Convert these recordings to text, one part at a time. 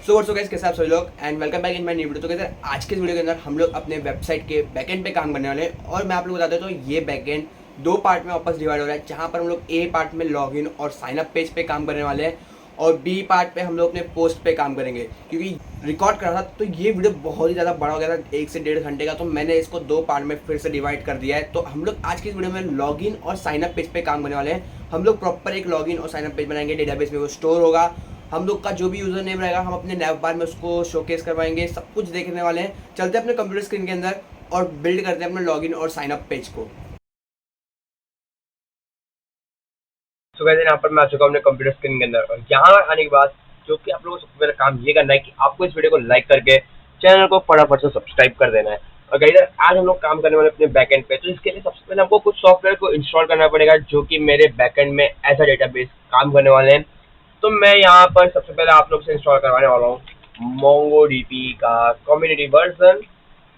So what's up guys, कैसे आप सभी लोग and welcome back in my new video. तो कैसे आज के इस वीडियो के अंदर हम लोग अपने वेबसाइट के बैकएंड पे काम करने वाले हैं। और मैं आप लोग बता देता हूँ, ये बैकएंड दो पार्ट में वापस डिवाइड हो रहा है, जहाँ पर हम लोग ए पार्ट में लॉगिन और साइन अप पेज पे काम करने वाले हैं और बी पार्ट पे हम लोग अपने पोस्ट पे काम करेंगे। क्योंकि रिकॉर्ड कर रहा था तो ये वीडियो बहुत ही ज़्यादा बड़ा हो गया था, 1 से 1.5 घंटे का, तो मैंने इसको दो पार्ट में फिर से डिवाइड कर दिया है। तो हम लोग आज की इस वीडियो में लॉगिन और साइन अप पेज पे काम करने वाले हैं। हम लोग प्रॉपर एक लॉगिन और साइन अप पेज बनाएंगे, डेटाबेस में वो स्टोर होगा। हम लोग का जो भी यूज़र नेम रहेगा हम अपने नैव बार में उसको शोकेस करवाएंगे, सब कुछ देखने वाले हैं। चलते हैं अपने कंप्यूटर स्क्रीन के अंदर और बिल्ड करते हैं अपने लॉगिन और साइन अप पेज को। तो गाइस यहाँ पर मैं आ चुका हूँ अपने कंप्यूटर स्क्रीन के अंदर, और यहाँ आने के बाद जो कि आप लोगों को सबसे पहले काम ये करना है कि आपको इस वीडियो को लाइक करके चैनल को फटाफट से सब्सक्राइब कर देना है। और गाइस आज हम लोग काम करने वाले अपने बैकएंड पे, तो इसके लिए सबसे पहले हमको कुछ सॉफ्टवेयर को इंस्टॉल करना पड़ेगा जो कि मेरे बैकएंड में एज अ डेटाबेस काम करने वाले हैं। तो मैं यहाँ पर सबसे पहले आप लोग से इंस्टॉल करवाने वाला हूँ मोंगोडीपी का community version.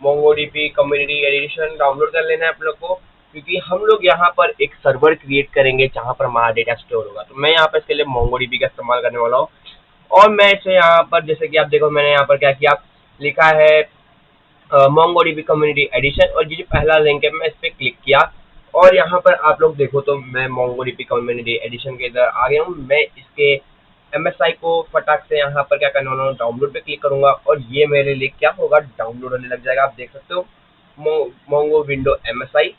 MongoDB community edition download कर लेना है आप लोग को, क्योंकि हम लोग यहाँ पर एक सर्वर क्रिएट करेंगे जहाँ पर हमारा डेटा स्टोर होगा। तो मैं यहाँ पर इसके लिए मोंगोडीबी का इस्तेमाल करने वाला हूँ। और मैं इसे यहाँ पर, जैसे कि आप देखो, मैंने यहाँ पर क्या किया, लिखा है मोंगोडीबी कम्युनिटी एडिशन, और ये जो पहला लिंक है मैं इस पर क्लिक किया। और यहाँ पर आप लोग देखो तो मैं मोंगोडीबी कम्युनिटी एडिशन के इधर आ गया हूँ। मैं इसके MSI को फटाक से यहाँ पर क्या करने वाला हूँ, डाउनलोड पे क्लिक करूंगा और ये मेरे लिए क्या होगा, डाउनलोड होने लग जाएगा। आप देख सकते हो मोंगो विंडो MSI।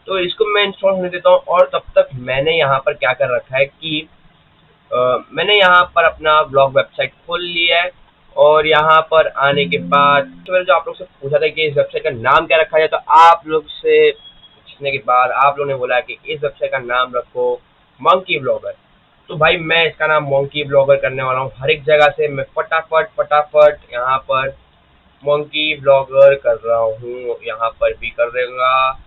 तो इसको मैं इंस्टॉल होने देता हूँ, और तब तक मैंने यहाँ पर क्या कर रखा है कि मैंने यहाँ पर अपना ब्लॉग वेबसाइट खोल लिया है। और यहाँ पर आने के बाद तो मैंने जो आप लोग से पूछा था कि इस वेबसाइट का नाम क्या रखा जाए, तो आप लोग से पूछने के बाद आप लोगों ने बोला कि इस वेबसाइट का नाम रखो मंकी ब्लॉगर। तो भाई मैं इसका नाम मंकी ब्लॉगर करने वाला हूँ। हर एक जगह से मैं फटाफट यहाँ पर मंकी ब्लॉगर कर रहा हूँ। यहाँ पर भी कर देगा,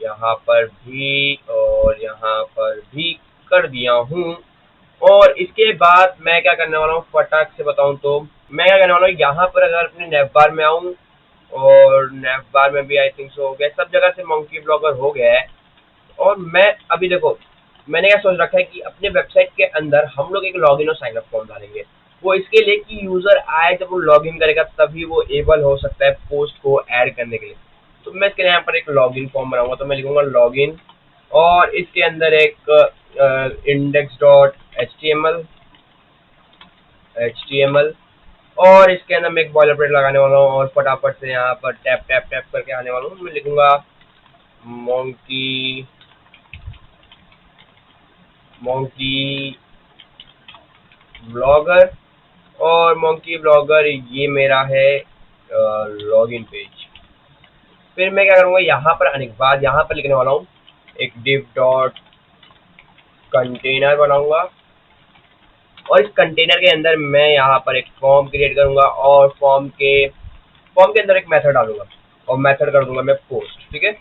यहाँ पर भी, और यहाँ पर भी कर दिया हूँ। और इसके बाद मैं क्या करने वाला हूँ, फटाक से बताऊँ तो मैं क्या करने वाला हूँ, यहाँ पर अगर अपने नेव बार में आऊँ, और नेव बार में भी आई थिंक सो हो गया, सब जगह से मंकी ब्लॉगर हो गया है। और मैं अभी देखो, मैंने क्या सोच रखा है कि अपने वेबसाइट के अंदर हम लोग एक लॉगिन और साइन अप फॉर्म डालेंगे। वो इसके लिए कि यूजर आए, जब वो लॉगिन करेगा तभी वो एबल हो सकता है पोस्ट को ऐड करने के लिए। तो मैं इसके लिए यहाँ पर एक लॉगिन फॉर्म बनाऊंगा। तो मैं लिखूंगा लॉगिन, और इसके अंदर एक index dot H T M L, और इसके अंदर मैं एक बॉयलर प्लेट लगाने वाला हूँ, और फटाफट से यहाँ पर टैप टैप टैप करके आने वाला हूँ। मैं लिखूंगा मोंकी मोंकी ब्लॉगर, और मोंकी ब्लॉगर ये मेरा है लॉगिन पेज। फिर मैं क्या करूँगा, यहाँ पर आने के बाद यहाँ पर लिखने वाला हूँ एक div डॉट कंटेनर बनाऊंगा, और इस कंटेनर के अंदर मैं यहाँ पर एक फॉर्म क्रिएट करूंगा, और फॉर्म के अंदर एक मेथड डालूंगा, और मेथड कर दूंगा मैं पोस्ट। ठीक है।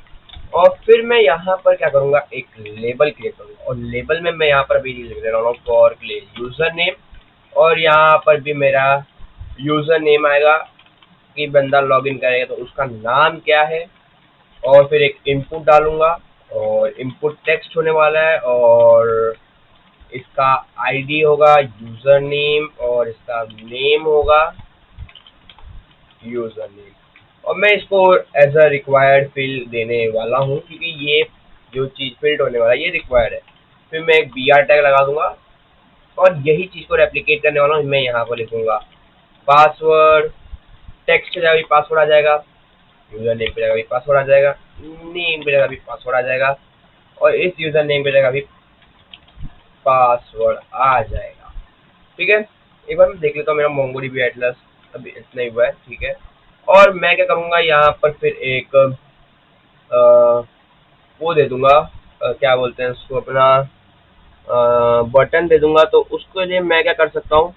और फिर मैं यहाँ पर क्या करूंगा, एक लेबल क्रिएट करूंगा, और लेबल में मैं यहाँ पर भी लिख दे रहा हूँ फॉर यूजर नेम, और यहाँ पर भी मेरा यूजर नेम आएगा कि बंदा लॉगिन करेगा तो उसका नाम क्या है। और फिर एक इनपुट डालूंगा, और इनपुट टेक्स्ट होने वाला है, और इसका आईडी होगा यूजर नेम, और इसका नेम होगा यूजर नेम। और मैं इसको एज अ रिक्वायर्ड फील्ड देने वाला हूँ, क्योंकि ये जो चीज़ फील्ड होने वाला है ये रिक्वायर्ड है। फिर मैं एक BR टैग लगा दूंगा, और यही चीज़ को रेप्लिकेट करने वाला हूँ। मैं यहाँ पर लिखूंगा पासवर्ड, टेक्स्ट पे जाएगा पासवर्ड आ जाएगा, यूजर नेम पे जाएगा भी पासवर्ड आ जाएगा, नेम पे जाएगा भी पासवर्ड आ जाएगा, और इस यूजर नेम पे जाएगा भी पासवर्ड आ जाएगा। ठीक है। एक बार मैं देख लेता हूँ मेरा मोंगोडीबी एटलस अभी इतना ही हुआ है। ठीक है। और मैं क्या करूँगा, यहाँ पर फिर एक वो दे दूंगा, क्या बोलते हैं उसको, अपना बटन दे दूंगा। तो उसके लिए मैं क्या कर सकता हूँ,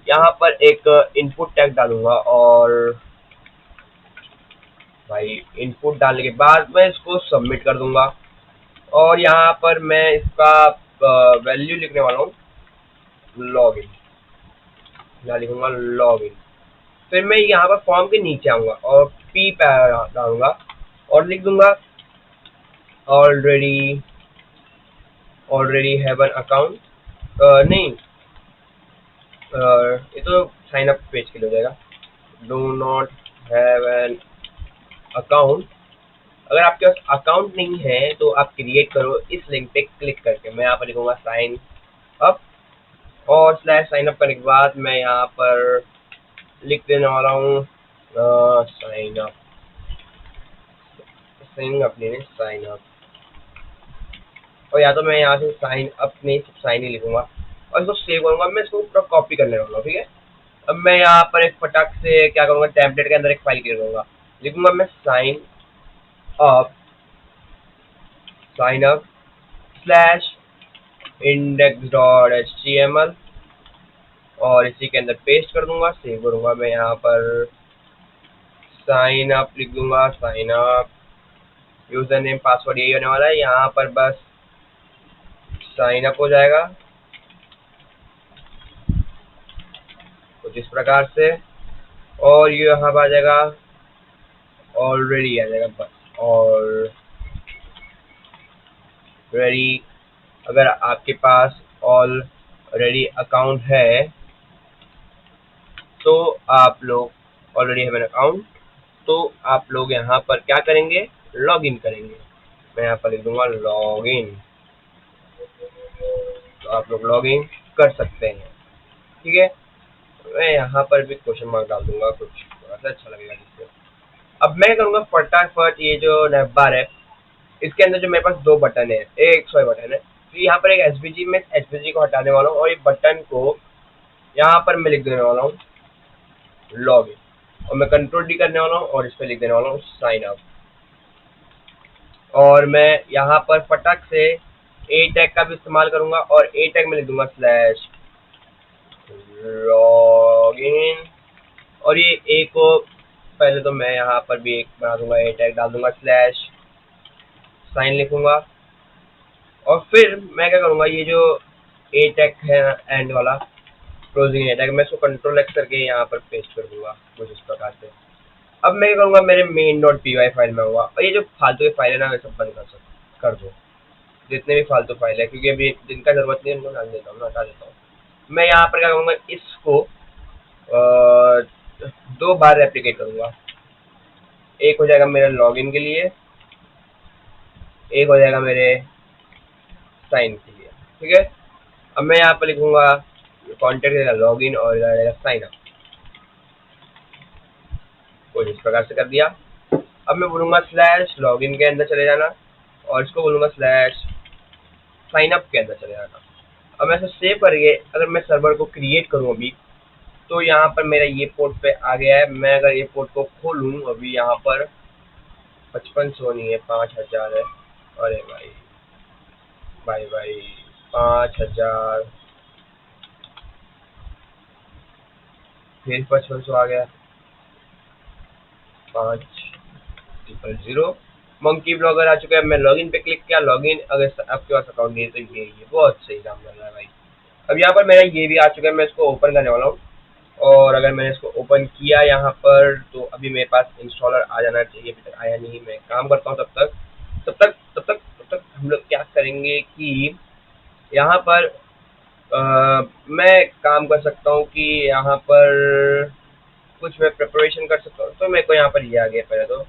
यहाँ पर एक इनपुट टैग डालूंगा, और भाई इनपुट डालने के बाद मैं इसको सबमिट कर दूंगा। और यहाँ पर मैं इसका वैल्यू लिखने वाला हूँ लॉगिन, यहाँ लिखूंगा लॉगिन। फिर मैं यहाँ पर फॉर्म के नीचे आऊँगा और पी डालूंगा, और लिख दूंगा ऑलरेडी हैव एन अकाउंट, नहीं, ये तो साइन अप पेज के लिए हो जाएगा। Do not have an account. अगर आपके पास अकाउंट नहीं है तो आप क्रिएट करो इस लिंक पे क्लिक करके। मैं यहाँ पर लिखूंगा साइन अप, और स्लैश साइन अप करने के बाद मैं यहाँ पर लिख देने वाला हूँ साइन अप, साइन अप। और या तो मैं यहाँ से साइन अप नहीं सिर्फ साइन ही लिखूंगा और इसको सेव करूंगा। मैं इसको पूरा कॉपी करने वाला हूँ, ठीक है। अब मैं यहाँ पर एक फटाक से क्या करूंगा, टेम्पलेट के अंदर एक फाइल क्रिएट करूंगा। लिखूंगा मैं up sign up slash index.html और इसी के अंदर पेस्ट कर दूंगा, सेव करूंगा। मैं यहाँ पर साइन अप लिख दूंगा, sign up, user name password यही होने वाला है। यहाँ पर बस साइन अप हो जाएगा कुछ इस प्रकार से, और ये यहाँ पर आ जाएगा, ऑलरेडी आ जाएगा बस ऑलरेडी। अगर आपके पास ऑलरेडी अकाउंट है तो आप लोग ऑलरेडी हैव एन अकाउंट, तो आप लोग यहाँ पर क्या करेंगे, लॉग इन करेंगे। मैं यहाँ पर लिख दूंगा लॉग इन, तो आप लोग लॉग इन कर सकते हैं, ठीक है। मैं यहाँ पर भी क्वेश्चन मार्क डाल दूंगा, कुछ थोड़ा सा अच्छा लगेगा जिससे। अब मैं करूँगा फटाफट ये जो नैपबार है इसके अंदर जो मेरे पास दो बटन है, एक सॉरी बटन है, तो यहाँ पर एक एसवीजी में एसवीजी को हटाने वाला हूँ और ये बटन को यहाँ पर मैं लिख देने वाला हूँ लॉग इन, और मैं कंट्रोल डी करने वाला हूँ और इस पर लिख देने वाला हूँ साइन अप। और मैं यहाँ पर फटाक से ए टैग का भी इस्तेमाल करूंगा और ए टैग में लिख दूंगा स्लैश लॉग इन, और ये ए को पहले तो मैं यहाँ पर भी एक बना दूंगा, ए टैग डाल दूंगा, स्लैश साइन लिखूंगा। और फिर मैं क्या करूंगा, ये जो ए टैग है एंड वाला क्लोजिंग ए टैग, मैं इसको कंट्रोल एक्स करके यहाँ पर पेस्ट कर दूंगा कुछ इस प्रकार से। अब मैं क्या करूँगा, मेरे main dot P Y file में होगा, और ये जो फालतू की फाइल है ना वे सब बंद कर दो, जितने भी फालतू फाइल है, क्योंकि अभी जिनका जरूरत नहीं है उनको डाल देता हूँ, हटा देता हूँ। मैं यहाँ पर क्या करूँगा, इसको दो बार रेप्लिकेट करूँगा। एक हो जाएगा मेरे लॉगिन के लिए, एक हो जाएगा मेरे साइन के लिए, ठीक है। अब मैं यहाँ पर लिखूंगा कॉन्टेक्ट लॉगिन और साइन अप, कुछ इस प्रकार से कर दिया। अब मैं बोलूँगा स्लैश लॉगिन के अंदर चले जाना और इसको बोलूँगा स्लैश साइन अप के अंदर चले जाना। अब मैं इसे सेव करके अगर मैं सर्वर को क्रिएट करूँ अभी, तो यहाँ पर मेरा ये पोर्ट पे आ गया है। मैं अगर ये पोर्ट को खोलूँ अभी, यहाँ पर 5500 नहीं है, 5000 है। अरे भाई भाई भाई 5000, फिर 5500 आ गया, 5000। मंकी ब्लॉगर आ चुका है। मैं लॉगिन पे क्लिक किया, लॉगिन, अगर आपके पास अकाउंट नहीं है तो ये बहुत सही काम कर रहा है भाई। अब यहाँ पर मेरा ये भी आ चुका है, मैं इसको ओपन करने वाला हूँ। और अगर मैंने इसको ओपन किया यहाँ पर, तो अभी मेरे पास इंस्टॉलर आ जाना चाहिए, अभी तक आया नहीं। मैं काम करता हूँ तब तक हम लोग क्या करेंगे कि यहाँ पर मैं काम कर सकता हूँ कि यहाँ पर कुछ मैं प्रिपरेशन कर सकता हूँ। तो मेरे को यहाँ पर ये आ गया, पहले तो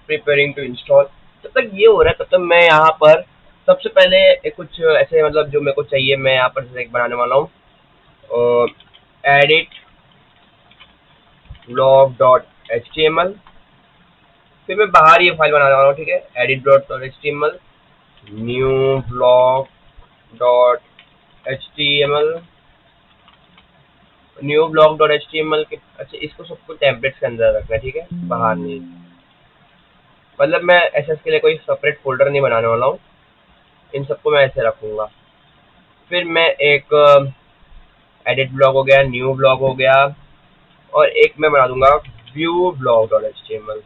प्रिपेयरिंग टू इंस्टॉल। जब तक ये हो रहा है तब तक मैं यहाँ पर सबसे पहले एक कुछ ऐसे मतलब जो मेरे को चाहिए, मैं यहाँ पर जैसे एक बनाने वाला हूँ एडिट blog.html। फिर मैं बाहर ये फाइल बनाने वाला हूँ, ठीक है, edit.html, new blog.html, new blog.html के, अच्छा इसको सबको टेम्पलेट्स के अंदर रखना है, ठीक है, बाहर नहीं। मतलब मैं एसएस के लिए कोई सेपरेट फोल्डर नहीं बनाने वाला हूँ, इन सबको मैं ऐसे रखूँगा। फिर मैं एक एडिट ब्लॉग हो गया, न्यू ब्लॉग हो गया, और एक मैं बना दूंगा व्यू blog.html,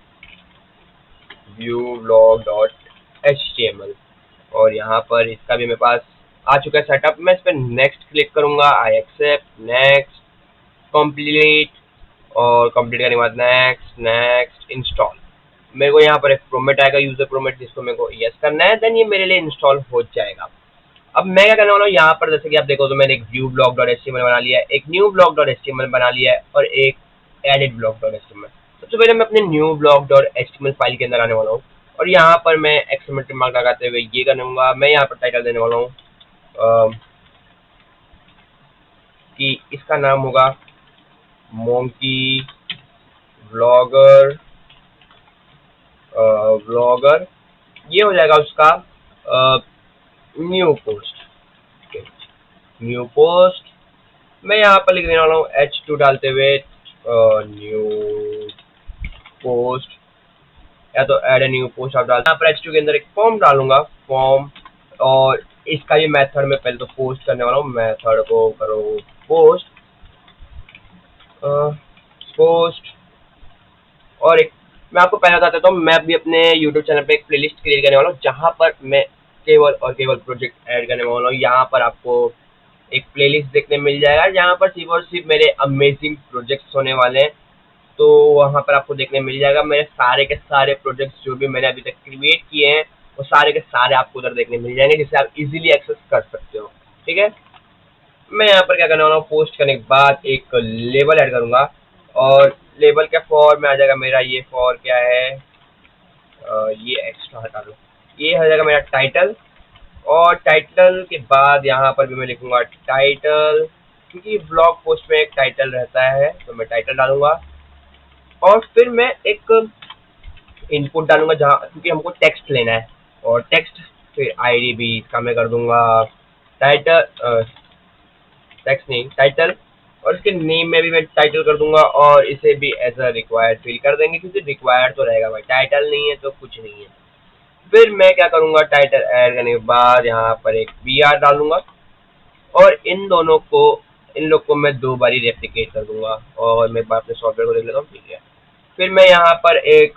व्यू blog.html। और यहाँ पर इसका भी मेरे पास आ चुका है सेटअप। मैं इस पर नेक्स्ट क्लिक करूँगा, आई एक्सेप्ट, नेक्स्ट, कंप्लीट, और कंप्लीट करने के बाद नेक्स्ट नेक्स्ट इंस्टॉल। मेरे को यहाँ पर एक प्रोमेट आएगा, यूजर प्रोमेट, जिसको मेरे को यस करना है, देन ये मेरे लिए इंस्टॉल हो जाएगा। अब मैं क्या करने वाला हूँ, यहाँ पर जैसे कि आप देखो तो मैंने एक व्यू ब्लॉग डॉट एचटीएमएल बना लिया है, एक न्यू ब्लॉग डॉट एचटीएमएल बना लिया है और एक एडिट ब्लॉग डॉट एचटीएमएल। सबसे पहले मैं अपने new blog dot HTML file के अंदर आने वाला हूँ और यहाँ पर मैं एक्सक्लेमेटरी मार्क लगाते हुए ये करूँगा, मैं यहाँ पर टाइटल देने वाला हूँ कि इसका नाम होगा मोंकी व्लॉगर व्लॉगर, ये हो जाएगा उसका न्यू पोस्ट। न्यू पोस्ट मैं यहाँ पर लिख देने वाला हूँ H2 डालते हुए न्यू पोस्ट, या तो ऐड ए न्यू पोस्ट आप डालते हैं। यहाँ पर H2 के अंदर एक फॉर्म डालूंगा, फॉर्म, और इसका ये मेथड में पहले तो पोस्ट करने वाला हूँ, मेथड को करो पोस्ट पोस्ट। और एक मैं आपको पहले बता देता हूँ, मैं भी अपने YouTube चैनल पे एक प्लेलिस्ट क्रिएट करने वाला हूँ जहाँ पर मैं केवल और केवल प्रोजेक्ट ऐड करने वाला हूँ। यहाँ पर आपको एक प्लेलिस्ट देखने मिल जाएगा जहाँ पर सिर्फ और सिर्फ मेरे अमेजिंग प्रोजेक्ट्स होने वाले हैं। तो वहाँ पर आपको देखने मिल जाएगा मेरे सारे के सारे प्रोजेक्ट्स जो भी मैंने अभी तक क्रिएट किए हैं, वो सारे के सारे आपको उधर देखने मिल जाएंगे, जिससे आप इजीली एक्सेस कर सकते हो। ठीक है, मैं यहाँ पर क्या करने वाला हूँ, पोस्ट करने के बाद एक लेबल ऐड करूँगा और लेबल क्या फॉर में आ जाएगा मेरा, ये फॉर क्या है, ये एक्स्ट्रा हटा दो, ये हो जाएगा मेरा टाइटल। और टाइटल के बाद यहाँ पर भी मैं लिखूंगा टाइटल, क्योंकि ब्लॉग पोस्ट में एक टाइटल रहता है तो मैं टाइटल डालूंगा। और फिर मैं एक इनपुट डालूंगा जहाँ, क्योंकि हमको टेक्स्ट लेना है, और टेक्स्ट फिर आईडी भी इसका मैं कर दूंगा टाइटल, टेक्स्ट नहीं टाइटल, और इसके नेम में भी मैं टाइटल कर दूंगा और इसे भी एज अ रिक्वायर्ड फिल कर देंगे, क्योंकि रिक्वायर्ड तो रहेगा भाई, टाइटल नहीं है तो कुछ नहीं है। फिर मैं क्या करूंगा, टाइटल ऐड करने के बाद यहाँ पर एक BR डालूंगा और इन लोग को मैं 2 बारी रेप्लिकेट कर दूंगा। और मैं अपने सॉफ्टवेयर को देख लेता हूँ, ठीक है। फिर मैं यहाँ पर एक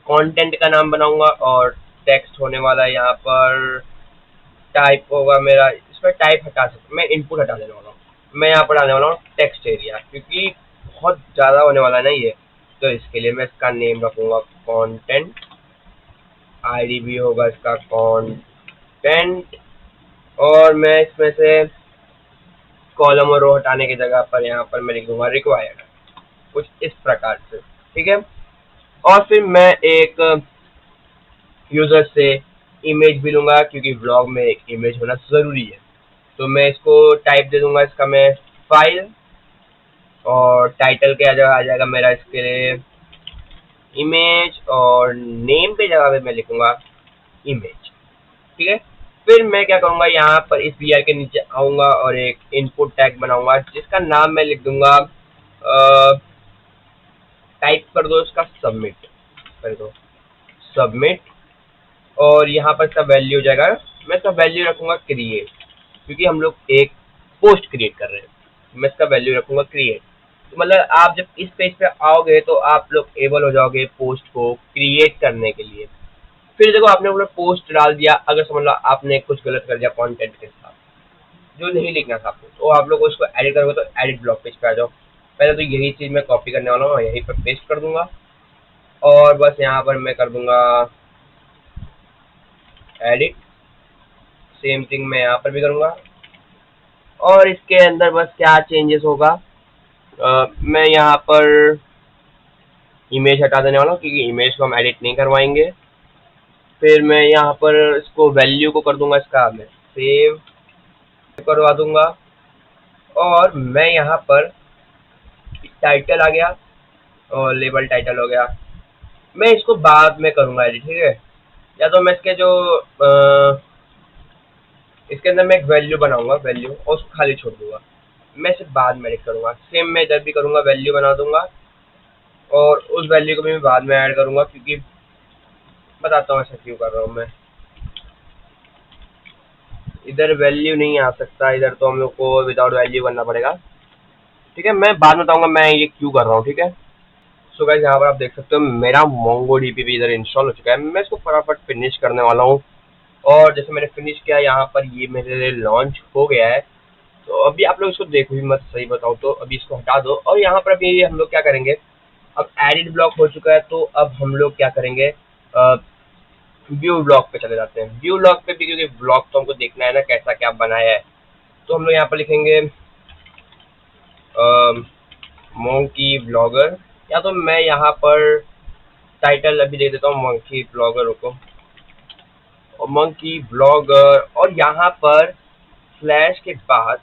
कंटेंट का नाम बनाऊंगा और टेक्स्ट होने वाला है, यहाँ पर टाइप होगा मेरा, इस पर टाइप हटा सकते, मैं इनपुट हटा देने वाला हूँ। मैं यहाँ पर डालने वाला हूँ टेक्स्ट एरिया, क्योंकि बहुत ज़्यादा होने वाला है ना ये, तो इसके लिए मैं इसका नेम रखूँगा कंटेंट, आईडी भी होगा इसका कंटेंट, और मैं इसमें से कॉलम और रो हटाने की जगह पर यहाँ पर मैं लिख दूंगा रिक्वायर्ड, कुछ इस प्रकार से। ठीक है, और फिर मैं एक यूज़र से इमेज भी लूँगा, क्योंकि ब्लॉग में एक इमेज होना ज़रूरी है। तो मैं इसको टाइप दे दूंगा इसका मैं फाइल, और टाइटल के जगह आ जाएगा मेरा इसके लिए इमेज, और नेम पे जगह पे मैं लिखूंगा इमेज। ठीक है, फिर मैं क्या करूंगा, यहाँ पर इस BR के नीचे आऊंगा और एक इनपुट टैग बनाऊंगा जिसका नाम मैं लिख दूंगा, टाइप कर दो इसका सबमिट, कर दो सबमिट, और यहाँ पर इसका वैल्यू हो जाएगा, मैं इसका वैल्यू रखूंगा क्रिएट, क्योंकि हम लोग एक पोस्ट क्रिएट कर रहे हैं, मैं इसका वैल्यू रखूंगा क्रिएट। तो मतलब आप जब इस पेज पे आओगे तो आप लोग एबल हो जाओगे पोस्ट को क्रिएट करने के लिए। फिर देखो आपने अपना पोस्ट डाल दिया, अगर समझ लो आपने कुछ गलत कर दिया कंटेंट के साथ, जो नहीं लिखना था आपको, तो आप लोग उसको एडिट करोगे तो एडिट ब्लॉक पेज पे आ जाओ। पहले तो यही चीज़ मैं कॉपी करने वाला हूँ, यहीं पर पेस्ट कर दूंगा, और बस यहाँ पर मैं कर दूंगा एडिट, सेम थिंग मैं यहाँ पर भी करूँगा। और इसके अंदर बस क्या चेंजेस होगा, मैं यहाँ पर इमेज हटा देने वाला हूँ, क्योंकि इमेज को हम एडिट नहीं करवाएंगे। फिर मैं यहाँ पर इसको वैल्यू को कर दूंगा, इसका मैं सेव करवा दूंगा, और मैं यहाँ पर टाइटल आ गया और लेबल टाइटल हो गया। मैं इसको बाद में करूँगा एडिट, ठीक है, या तो मैं इसके जो इसके अंदर मैं एक वैल्यू बनाऊंगा, वैल्यू, और उसको खाली छोड़ दूंगा, मैं इसे बाद में एडिट करूँगा। सेम मैं इधर भी करूँगा, वैल्यू बना दूंगा और उस वैल्यू को भी मैं बाद में ऐड करूँगा, क्योंकि बताता हूँ ऐसा क्यों कर रहा हूँ मैं। इधर वैल्यू नहीं आ सकता, इधर तो हम लोग को विदाउट वैल्यू करना पड़ेगा। ठीक है, मैं बाद में बताऊंगा मैं ये क्यों कर रहा हूँ। ठीक है, सो गाइस यहाँ पर आप देख सकते हो मेरा MongoDB भी इधर इंस्टॉल हो चुका है। मैं इसको फटाफट फिनिश करने वाला हूँ, और जैसे मैंने फिनिश किया यहाँ पर ये मेरे लिए लॉन्च हो गया है। तो अभी आप लोग इसको देखो भी मत, सही बताऊँ तो अभी इसको हटा दो, और यहाँ पर अभी हम लोग क्या करेंगे, अब एडिट ब्लॉक हो चुका है, तो अब हम लोग क्या करेंगे, व्यू ब्लॉग पे चले जाते हैं। व्यू ब्लॉग पे भी, क्योंकि ब्लॉग तो हमको देखना है ना कैसा क्या बनाया है, तो हम लोग यहाँ पर लिखेंगे मोंकी ब्लॉगर, या तो मैं यहाँ पर टाइटल अभी दे देता हूँ मंकी ब्लॉगर, रुको, और मंकी ब्लॉगर, और यहाँ पर स्लैश के बाद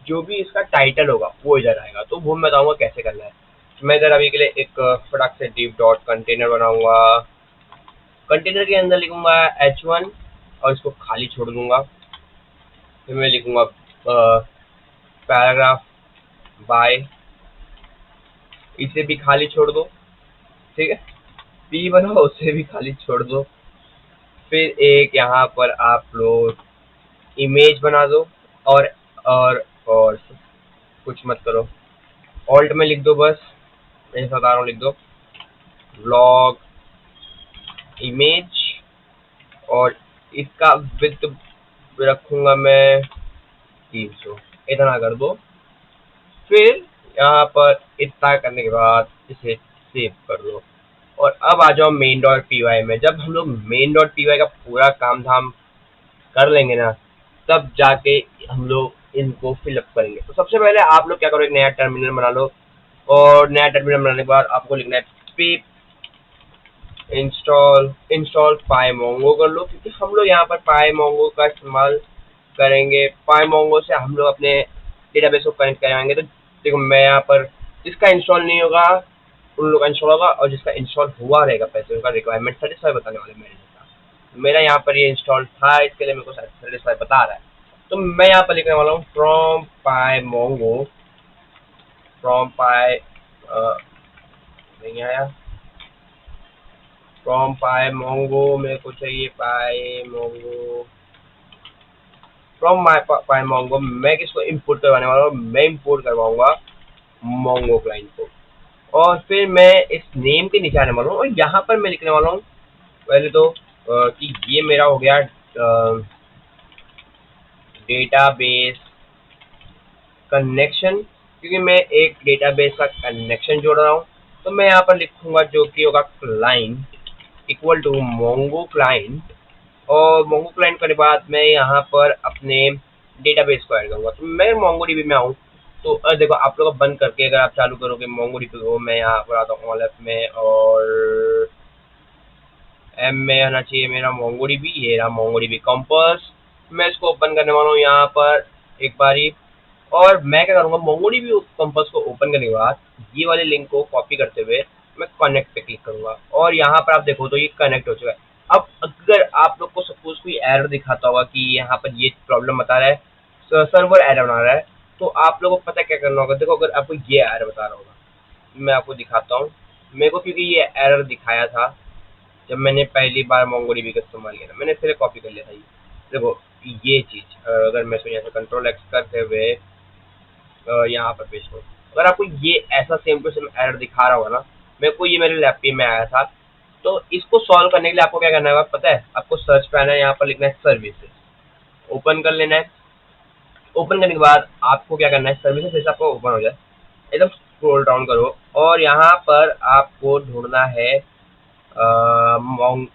जो भी इसका टाइटल होगा वो इधर आएगा। तो वो मैं बताऊंगा कैसे करना है। मैं इधर अभी के लिए एक फटाक से डिव डॉट कंटेनर बनाऊंगा। कंटेनर के अंदर लिखूंगा h1 और इसको खाली छोड़ दूंगा। फिर मैं लिखूंगा पैराग्राफ बाय, इसे भी खाली छोड़ दो, ठीक है। पी बनाओ, उसे भी खाली छोड़ दो। फिर एक यहाँ पर आप लोग इमेज बना दो, और और कुछ मत करो, ऑल्ट में लिख दो, बस मैं बता रहा हूँ, लिख दो ब्लॉग इमेज, और इसका विड्थ रखूंगा मैं 300, इतना कर दो। फिर यहाँ पर इतना करने के बाद इसे सेव कर दो, और अब आ जाओ मेन डॉट पी वाई में। जब हम लोग मेन डॉट पी वाई का पूरा काम धाम कर लेंगे ना, तब जाके हम लोग इनको फिलअप करेंगे। तो सबसे पहले आप लोग क्या करो, एक नया टर्मिनल बना लो, और नया टर्मिनल बनाने के बाद आपको लिखना है पिप इंस्टॉल पाईमोंगो कर लो, क्योंकि हम लोग यहाँ पर पाईमोंगो का इस्तेमाल करेंगे। पाईमोंगो से हम लोग अपने डेटाबेस को कनेक्ट कराएंगे। तो देखो, मैं यहाँ पर जिसका इंस्टॉल नहीं होगा उन लोग का इंस्टॉल होगा, और जिसका इंस्टॉल हुआ रहेगा पैसे उनका रिक्वायरमेंट सेटिस्फाई बताने वाले मेरे जैसा। मेरा यहाँ पर ये इंस्टॉल था, इसके लिए मेरे को सेटिस्फाई बता रहा है। तो मैं यहाँ पर लिखने वाला हूँ फ्रॉम पाईमोंगो, फ्रॉम पाई नहीं आया, फ्रॉम पाईमोंगो मेरे को चाहिए, पाईमोंगो फ्रॉम पाईमोंगो। मैं किसको इंपोर्ट करवाने वाला हूँ, मैं इंपोर्ट करवाऊंगा मोंगो क्लाइंट को। और फिर मैं इस नेम के नीचे आने वाला हूँ, और यहाँ पर मैं लिखने वाला हूँ पहले तो कि ये मेरा हो गया डेटाबेस कनेक्शन, क्योंकि मैं एक डेटाबेस का कनेक्शन जोड़ रहा हूँ। तो मैं यहाँ पर लिखूंगा जो कि होगा client equal to Mongo client, और मोंगो क्लाइंट करने के बाद मैं यहाँ पर अपने डेटाबेस को ऐड करूँगा। तो मैं मोंगोडीबी में आऊँ, तो देखो आप लोग बंद करके अगर आप चालू करोगे मोंगोडीबी को, मैं यहाँ पर आता हूँ ऑल में, और एम में आना चाहिए मेरा मोंगोडीबी, ये रहा मोंगोडीबी कंपास। मैं इसको ओपन करने वाला हूँ यहाँ पर एक बारी, और मैं क्या करूँगा, मोंगोडीबी कंपास को ओपन करने के बाद ये वाले लिंक को कॉपी करते हुए मैं कनेक्ट पे क्लिक करूँगा, और यहाँ पर आप देखो तो ये कनेक्ट हो चुका है। अब अगर आप लोग को सपोज कोई एरर दिखाता होगा कि यहाँ पर ये प्रॉब्लम बता रहा है, सर्वर एरर बना रहा है, तो आप लोगों को पता क्या करना होगा। देखो, अगर आपको ये एरर बता रहा होगा, मैं आपको दिखाता हूँ। मेरे को क्योंकि ये एरर दिखाया था जब मैंने पहली बार मोंगोडीबी का इस्तेमाल किया था, मैंने फिर कॉपी कर लिया था। ये देखो, ये चीज़ अगर मैं इसको यहाँ से कंट्रोल एक्स करते हुए यहाँ पर पेश करूँ, अगर आपको ये ऐसा सेम टू सेम एरर दिखा रहा होगा ना, मेरे को ये मेरे लैपटॉप में आया था। तो इसको सॉल्व करने के लिए आपको क्या करना है पता है, आपको सर्च पे आना है, यहाँ पर लिखना है सर्विसेज, ओपन कर लेना है। ओपन करने के बाद आपको क्या करना है, सर्विसेज जैसे आपको ओपन हो जाए एकदम स्क्रॉल डाउन करो, और यहाँ पर आपको ढूंढना है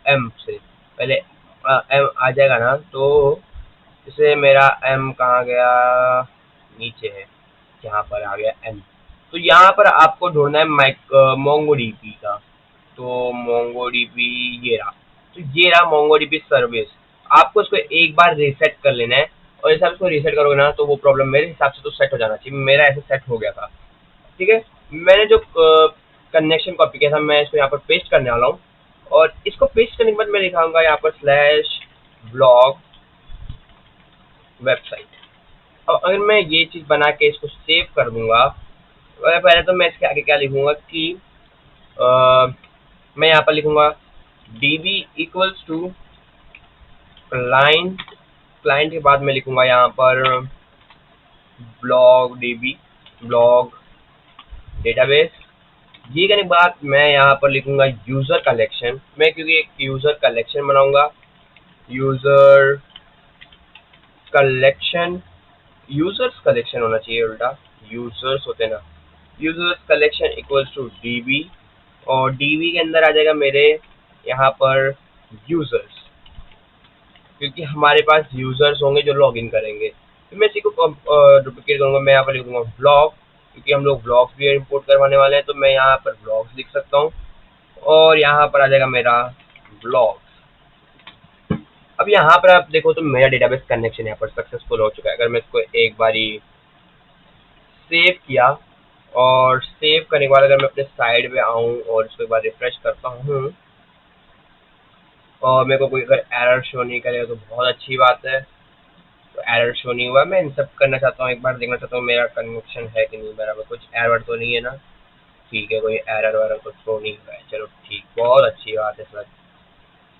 एम से पहले एम आ जाएगा ना, तो इसे मेरा एम कहाँ गया, नीचे है, यहाँ पर आ गया एम। तो यहाँ पर आपको ढूंढना है मोंगोडीबी का, तो मोंगोडीबी ये रहा, तो ये रहा मोंगोडीबी सर्विस। आपको इसको एक बार रीसेट कर लेना है, और जैसे आप इसको रीसेट करोगे ना, तो वो प्रॉब्लम मेरे हिसाब से तो सेट हो जाना चाहिए। मेरा ऐसे सेट हो गया था, ठीक है। मैंने जो कनेक्शन कॉपी किया था, मैं इसको यहाँ पर पेस्ट करने वाला हूँ, और इसको पेस्ट करने के बाद मैं लिखाऊंगा यहाँ पर स्लैश ब्लॉग वेबसाइट। अब अगर मैं ये चीज़ बना के इसको सेव कर दूंगा, पहले तो मैं इसके आगे क्या लिखूंगा कि मैं यहाँ पर लिखूंगा db equals to client, client के बाद मैं लिखूंगा यहाँ पर ब्लॉग db, ब्लॉग डेटाबेस। ये करने के बाद मैं यहाँ पर लिखूंगा यूज़र कलेक्शन। मैं क्योंकि एक यूज़र कलेक्शन बनाऊंगा, यूज़र कलेक्शन, यूजर्स कलेक्शन होना चाहिए, उल्टा यूजर्स होते ना, users collection equals to db, और db के अंदर आ जाएगा मेरे यहाँ पर यूजर्स, क्योंकि हमारे पास यूजर्स होंगे जो लॉगिन करेंगे। तो मैं इसी को डुप्लीकेट करूंगा, मैं यहाँ पर लिख दूंगा ब्लॉग, क्योंकि हम लोग ब्लॉग्स भी इंपोर्ट करवाने वाले हैं, तो मैं यहाँ पर ब्लॉग्स लिख सकता हूँ और यहाँ पर आ जाएगा मेरा ब्लॉग। अब यहाँ पर आप देखो तो मेरा डेटाबेस कनेक्शन यहाँ पर सक्सेसफुल हो चुका है। अगर मैं इसको एक बारी सेव किया और सेव करने के बाद अगर मैं अपने साइड पे आऊँ और इसको एक बार रिफ्रेश करता हूँ और मेरे को कोई अगर एरर शो नहीं करेगा तो बहुत अच्छी बात है। तो एरर शो नहीं हुआ, मैं इन सब करना चाहता हूँ, एक बार देखना चाहता हूँ मेरा कनेक्शन है कि नहीं बराबर, कुछ एरर तो नहीं है ना। ठीक है, कोई एरर वैरर तो शो नहीं हुआ है, चलो ठीक, बहुत अच्छी बात है सर।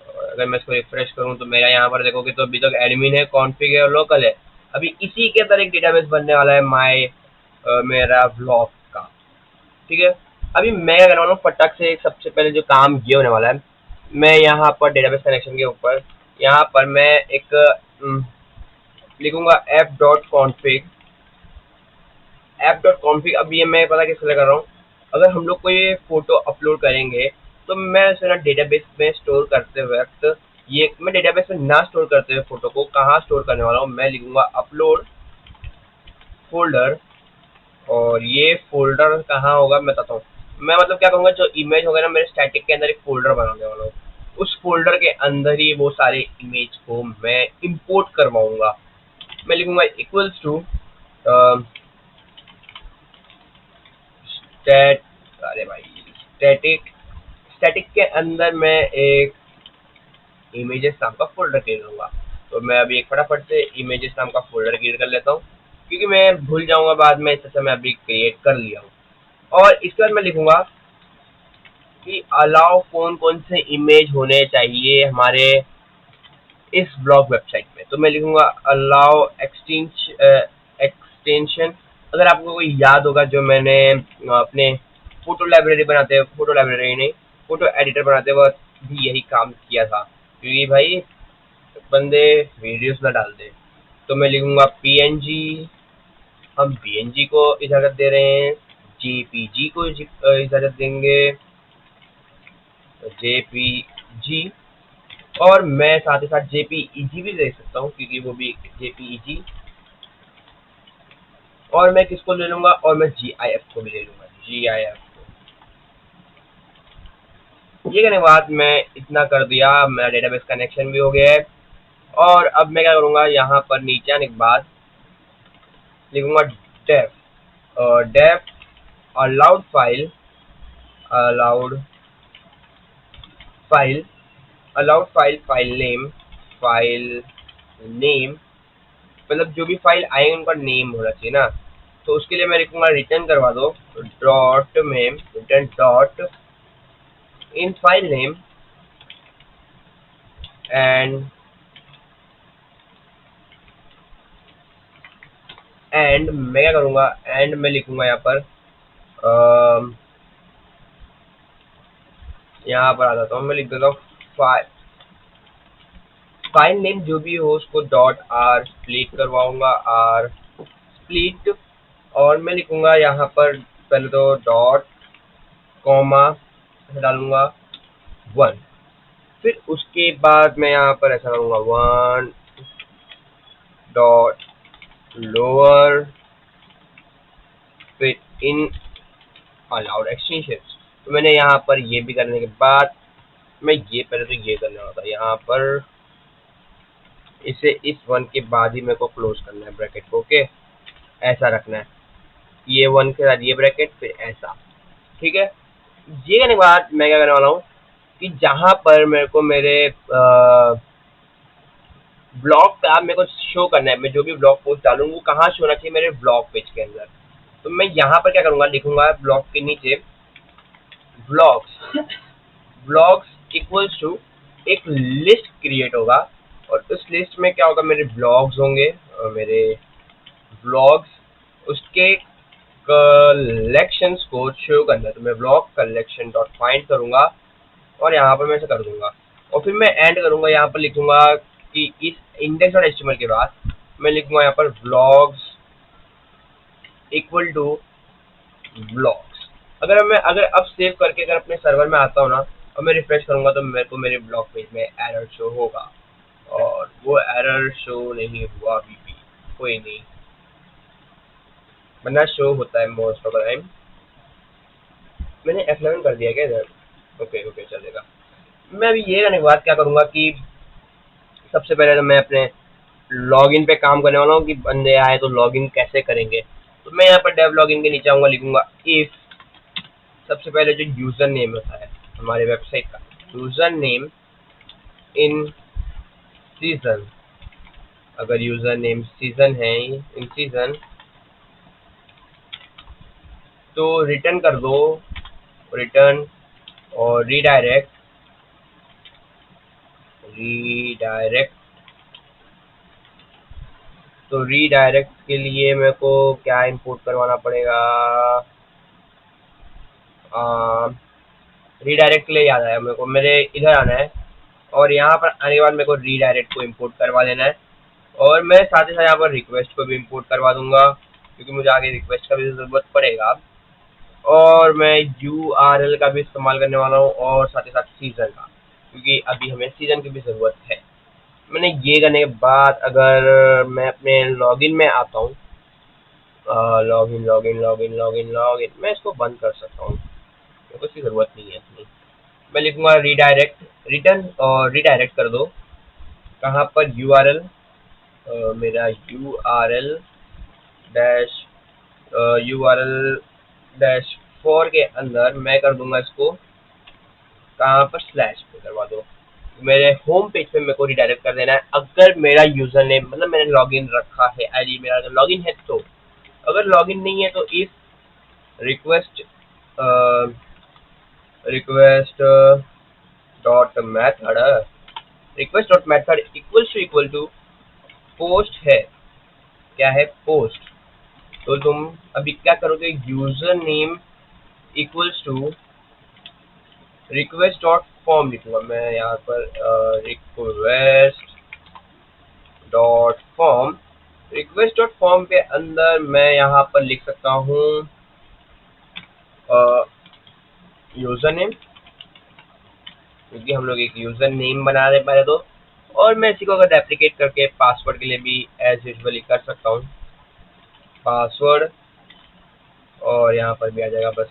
और अगर मैं इसको रिफ्रेश करूँ तो मेरा यहाँ पर देखोगे तो अभी तक एडमिन है, कॉन्फ़िग है और लोकल है। अभी इसी के अंदर एक डेटाबेस बनने वाला है मेरा ब्लॉग का। ठीक है, अभी मैं क्या करने वाला हूँ, फटाक से सबसे पहले जो काम ये होने वाला है, मैं यहाँ पर डेटाबेस कनेक्शन के ऊपर यहाँ पर मैं एक लिखूंगा app.config। अब ये मैं पता किस तरह कर रहा हूँ, अगर हम लोग कोई फोटो अपलोड करेंगे तो मैं उसे ना डेटाबेस में स्टोर करते वक्त, ये मैं डेटाबेस में ना स्टोर करते हुए फोटो को कहाँ स्टोर करने वाला हूँ, मैं लिखूंगा अपलोड फोल्डर। और ये फोल्डर कहाँ होगा मैं बताता हूँ। मैं मतलब क्या करूँगा, जो इमेज होगा ना मेरे स्टैटिक के अंदर एक फोल्डर बनाने वाला हूँ, उस फोल्डर के अंदर ही वो सारे इमेज को मैं इंपोर्ट करवाऊंगा। मैं लिखूंगा इक्वल्स टू स्टैट, अरे भाई स्टैटिक के अंदर मैं एक इमेजेस नाम का फोल्डर क्रिएट करूंगा। तो मैं अभी एक फटाफट से इमेजेस नाम का फोल्डर क्रिएट कर लेता हूँ, क्योंकि मैं भूल जाऊंगा बाद में, इससे मैं अभी क्रिएट कर लिया हूँ। और इसके बाद मैं लिखूंगा कि अलाउ कौन कौन से इमेज होने चाहिए हमारे इस ब्लॉग वेबसाइट में। तो मैं लिखूंगा अलाउ एक्सटेंशन। अगर आपको कोई याद होगा, जो मैंने अपने फोटो लाइब्रेरी नहीं, फोटो एडिटर बनाते वक्त भी यही काम किया था, क्योंकि भाई बंदे वीडियोस ना डाल दे। तो मैं लिखूंगा पीएनजी, हम पीएनजी को इजाजत दे रहे हैं, जेपीजी को इजाजत देंगे, जेपीजी। और मैं साथ ही साथ जेपीईजी भी दे सकता हूँ, क्योंकि वो भी जेपीईजी। और मैं किसको ले लूंगा, और मैं जीआईएफ को भी ले लूंगा, जीआईएफ को। ये करने के बाद मैं इतना कर दिया, मेरा डेटाबेस कनेक्शन भी हो गया है। और अब मैं क्या करूंगा, यहाँ पर नीचे आने के बाद लिखूंगा def, def allowed file, allowed file file name, मतलब जो भी फाइल आएंगे उनका नेम होना चाहिए ना। तो उसके लिए मैं लिखूंगा रिटर्न करवा दो डॉट में return dot in file name and मैं क्या करूंगा, एंड में लिखूंगा यहाँ पर आ जाता हूँ, मैं लिख देता हूँ फाइल नेम जो भी हो उसको डॉट आर स्प्लिट करवाऊंगा, आर स्प्लिट। और मैं लिखूंगा यहाँ पर पहले तो डॉट कॉमा डालूंगा 1, फिर उसके बाद मैं यहाँ पर ऐसा करूंगा 1 डॉट लोअर, फिर इन अलाउड एक्सटेंशन। तो मैंने यहाँ पर ये भी करने के बाद मैं ये पहले तो ये करने वाला था, यहाँ पर इसे इस 1 के बाद ही मेरे को क्लोज करना है ब्रैकेट को। ओके, ऐसा रखना है, ये 1 के साथ ये ब्रैकेट, फिर ऐसा। ठीक है, ये करने के बाद मैं क्या करने वाला हूँ कि जहाँ पर मेरे को मेरे ब्लॉग का मेरे को शो करना है, मैं जो भी ब्लॉग पोस्ट डालूंगा वो कहाँ शो होना चाहिए, मेरे ब्लॉग पेज के अंदर। तो मैं यहाँ पर क्या करूँगा, लिखूंगा ब्लॉग के नीचे ब्लॉग्स इक्वल्स टू एक लिस्ट क्रिएट होगा, और उस लिस्ट में क्या होगा, मेरे ब्लॉग्स होंगे, और मेरे ब्लॉग्स उसके कलेक्शंस को शो करना है। तो मैं ब्लॉग कलेक्शन डॉट फाइंड करूंगा और यहाँ पर मैं ऐसा कर दूंगा, और फिर मैं एंड करूंगा, यहाँ पर लिखूंगा कि इस इंडेक्स डॉट एचटीएमएल के बाद मैं लिखूंगा यहाँ पर ब्लॉग्स इक्वल टू ब्लॉग्स। अगर अब सेव करके अगर अपने सर्वर में आता हूँ ना, और मैं रिफ्रेश करूंगा तो मेरे को मेरे ब्लॉग पेज में एरर शो होगा, और वो एरर शो नहीं हुआ अभी भी, कोई नहीं, वरना शो होता है मोस्ट ऑफ द टाइम। मैंने F11 कर दिया क्या इधर? ओके ओके चलेगा। मैं अभी ये करने के बाद क्या करूंगा कि सबसे पहले तो मैं अपने लॉगिन पे काम करने वाला हूँ कि बंदे आए तो लॉगिन कैसे करेंगे। तो मैं यहाँ पर डेव लॉगिन के नीचे आऊंगा, लिखूंगा इफ, सबसे पहले जो यूजर नेम होता है हमारे वेबसाइट का, यूजर नेम इन सीजन, अगर यूजर नेम सीजन है इन सीजन तो रिटर्न कर दो, रिटर्न और रीडायरेक्ट, रीडायरेक्ट। तो रीडायरेक्ट के लिए मेरे को क्या इंपोर्ट करवाना पड़ेगा? रीडायरेक्ट के लिए याद आया मेरे को, मेरे इधर आना है और यहाँ पर आने के बाद मेरे को रीडायरेक्ट को इंपोर्ट करवा लेना है, और मैं साथ ही साथ यहाँ पर रिक्वेस्ट को भी इंपोर्ट करवा दूंगा क्योंकि मुझे आगे रिक्वेस्ट का भी ज़रूरत पड़ेगा। और मैं URL का भी इस्तेमाल करने वाला हूँ और साथ ही साथ सीज़न का, क्योंकि अभी हमें सीज़न की भी ज़रूरत है। मैंने ये करने के बाद अगर मैं अपने लॉगिन में आता हूँ, login login login login login, मैं इसको बंद कर सकता हूँ, मेरे को इसकी ज़रूरत नहीं है इतनी। मैं लिखूंगा रीडायरेक्ट, रिटर्न और रीडायरेक्ट कर दो। कहाँ पर? URL, मेरा URL डैश URL डैश 4 के अंदर मैं कर दूंगा इसको, कहाँ पर? स्लैश पे करवा दो। मेरे होम पेज पे मेरे को रिडायरेक्ट कर देना है अगर मेरा यूजर नेम, मतलब मैंने लॉगिन रखा है, आईडी मेरा अगर लॉगिन है तो। अगर लॉगिन नहीं है तो if request request dot method, request dot method equal to post है, क्या है? पोस्ट। तो तुम अभी क्या करोगे? User name equals to request dot form लिखूंगा मैं यहाँ पर, request dot form, request dot form के अंदर मैं यहाँ पर लिख सकता हूँ यूजर नेम, क्योंकि हम लोग एक यूजर नेम बना रहे पहले तो। और मैं इसी को अगर रेप्लिकेट करके पासवर्ड के लिए भी एज यूजुअली कर सकता हूँ, पासवर्ड, और यहाँ पर भी आ जाएगा बस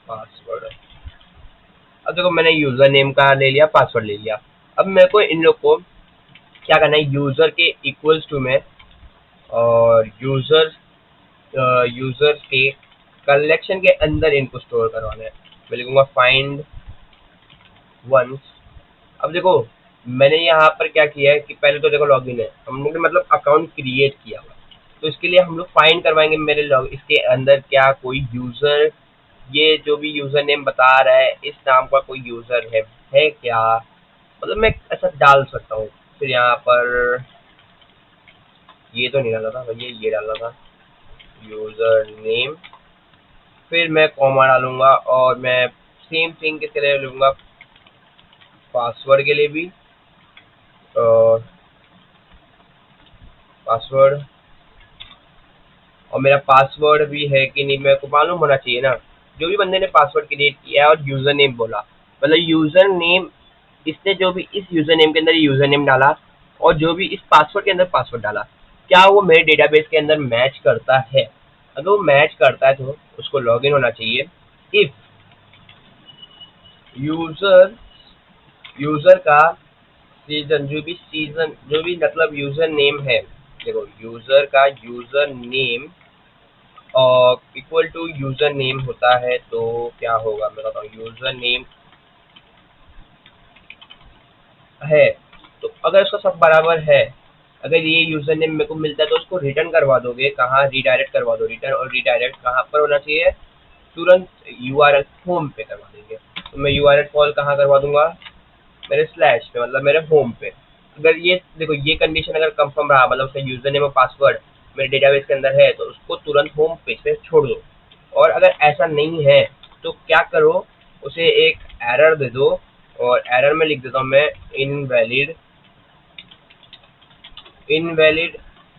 पासवर्ड। अब देखो मैंने यूजर नेम का ले लिया, पासवर्ड ले लिया। अब मेरे को इन लोग को क्या करना है? यूजर के इक्वल्स टू में और यूजर्स के कलेक्शन के अंदर इनको स्टोर करवाना है। मैं लिखूंगा फाइंड वंस। अब देखो मैंने यहाँ पर क्या किया है कि पहले तो देखो लॉगिन है, हम लोग ने मतलब अकाउंट क्रिएट किया हुआ, तो इसके लिए हम लोग फाइंड करवाएंगे मेरे लॉग इसके अंदर क्या कोई यूजर, ये जो भी यूजर नेम बता रहा है इस नाम का कोई यूजर है क्या, मतलब मैं ऐसा डाल सकता हूँ। फिर यहाँ पर ये तो नहीं डाला था भैया, ये डालना था यूजर नेम, फिर मैं कॉमा डालूंगा और मैं सेम थिंग किसके लिए लूँगा? पासवर्ड के लिए भी, और पासवर्ड, और मेरा पासवर्ड भी है कि नहीं मेरे को मालूम होना चाहिए ना। जो भी बंदे ने पासवर्ड क्रिएट किया है और यूजर नेम बोला, मतलब यूजर नेम, इसने जो भी इस यूजर नेम के अंदर यूजर नेम डाला और जो भी इस पासवर्ड के अंदर पासवर्ड डाला, क्या वो मेरे डेटाबेस के अंदर मैच करता है? अगर वो मैच करता है तो उसको लॉगिन होना चाहिए। इफ यूजर यूजर का सीजन, जो भी मतलब यूजर नेम है, देखो यूजर का user name equal to user name होता है तो क्या होगा मैं बताऊँ? यूजर नेम है तो अगर उसका सब बराबर है, अगर ये यूजर नेम मेरे को मिलता है तो उसको रिटर्न करवा दोगे, कहाँ? रीडायरेक्ट करवा दो। रिटर्न और रीडायरेक्ट कहाँ पर होना चाहिए? तुरंत URL होम पे करवा देंगे। तो मैं URL कॉल कहाँ करवा दूंगा? मेरे स्लैश पे, मतलब मेरे होम पे। अगर ये देखो ये कंडीशन अगर कंफर्म रहा, मतलब उसका यूजर नेम और पासवर्ड मेरे डेटाबेस के अंदर है, तो उसको तुरंत होम पेज पे छोड़ दो। और अगर ऐसा नहीं है तो क्या करो? उसे एक एरर दे दो, और एरर में लिख देता हूँ मैं इनवैलिड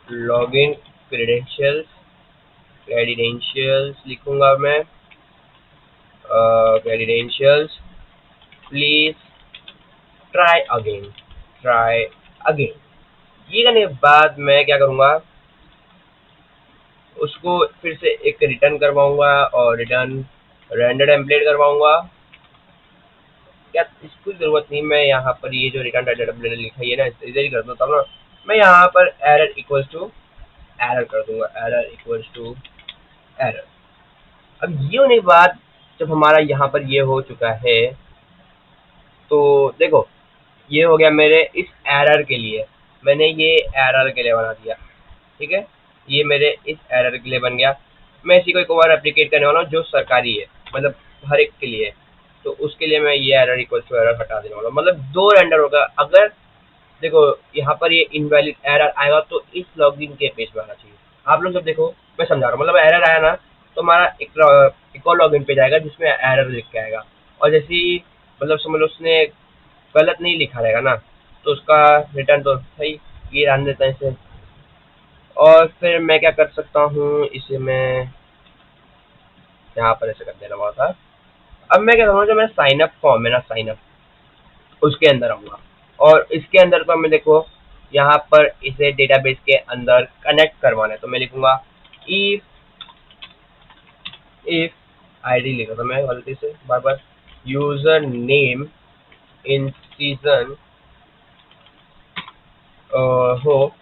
लॉगिन क्रेडेंशियल्स लिखूंगा मैं, credentials, please try again, try again. ये करने के बाद मैं क्या करूँगा, उसको फिर से एक रिटर्न करवाऊंगा और रिटर्न रेंडर टेम्पलेट करवाऊंगा। क्या इसकी जरूरत नहीं, मैं यहाँ पर ये जो रिटर्न रेंडर टेम्पलेट लिखा है ना, इधर ही कर देता हूँ ना। मैं यहाँ पर एरर इक्वल्स टू एरर कर दूंगा, एरर इक्वल्स टू एरर। अब ये होने के बाद जब हमारा यहाँ पर ये हो चुका है, तो देखो ये हो गया मेरे इस एरर के लिए, मैंने ये एरर के लिए बना दिया, ठीक है। ये मेरे इस एरर के लिए बन गया। मैं इसी को एक और एप्लीकेट करने वाला हूँ जो सरकारी है, मतलब हर एक के लिए है। तो उसके लिए मैं ये एरर इक्वल टू एरर हटा देने वाला हूँ, मतलब दो रेंडर होगा। अगर देखो यहाँ पर ये इनवैलिड एरर आएगा तो इस लॉगिन के पेज में आना चाहिए। आप लोग जब देखो, मैं समझा रहा हूँ, मतलब एरर आया ना तो हमारा एक और लॉगिन पेज आएगा जिसमें एरर लिख के आएगा। और जैसे ही मतलब समझ लो उसने गलत नहीं लिखा रहेगा ना, तो उसका रिटर्न तो सही, ये रहने देता है इसे। और फिर मैं क्या कर सकता हूँ, इसे मैं यहाँ पर ऐसे कर देना हुआ था। अब मैं क्या करूँगा, जो मेरा साइन अप फॉर्म है ना, साइन अप, उसके अंदर आऊँगा और इसके अंदर तो मैं देखो यहाँ पर इसे डेटाबेस के अंदर कनेक्ट करवाना है। तो मैं लिखूंगा इफ इफ आईडी लिखा था मैं गलती से बार बार, यूजर नेम इन सीजन हो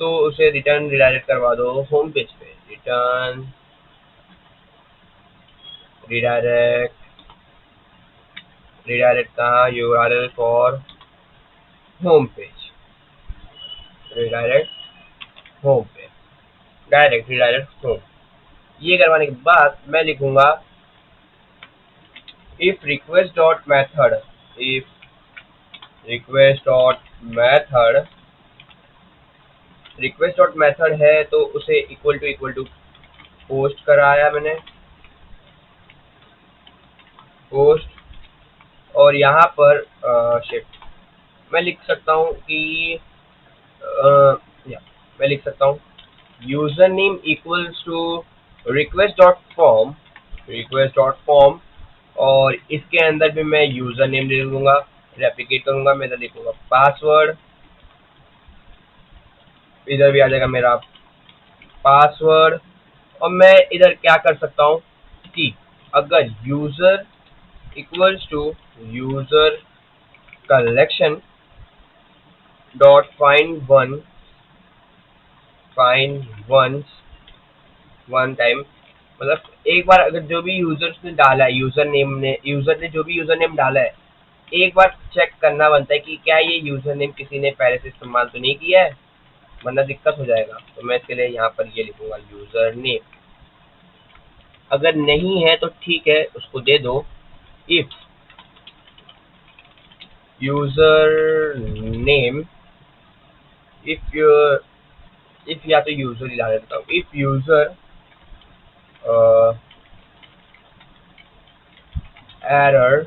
तो उसे रिटर्न रिडायरेक्ट करवा दो होम पेज पे। रिटर्न रिडायरेक्ट, रिडायरेक्ट कहाँ, URL for home page, redirect home page, direct redirect home. ये करवाने के बाद मैं लिखूंगा if request dot method, if request dot method, request dot method है तो उसे इक्वल टू पोस्ट कराया मैंने, पोस्ट। और यहाँ पर शिफ्ट मैं लिख सकता हूँ कि या मैं लिख सकता हूँ user name equals to request dot form, request dot form. और इसके अंदर भी मैं यूजर नेम दे दूंगा, रेप्लिकेट करूंगा, मैं इधर लिखूंगा पासवर्ड, इधर भी आ जाएगा मेरा पासवर्ड। और मैं इधर क्या कर सकता हूँ कि अगर user equals to user collection dot find one, find one time, मतलब एक बार अगर जो भी यूजर्स ने डाला है, यूजर ने जो भी यूजर नेम डाला है, एक बार चेक करना बनता है कि क्या ये यूजर नेम किसी ने पहले से इस्तेमाल तो नहीं किया है, वरना दिक्कत हो जाएगा। तो मैं इसके लिए यहाँ पर ये लिखूंगा यूजर नेम। अगर नहीं है तो ठीक है, उसको दे दो इफ यूजर नेम, इफ या तो यूजर ही ला देता हूँ, if user error,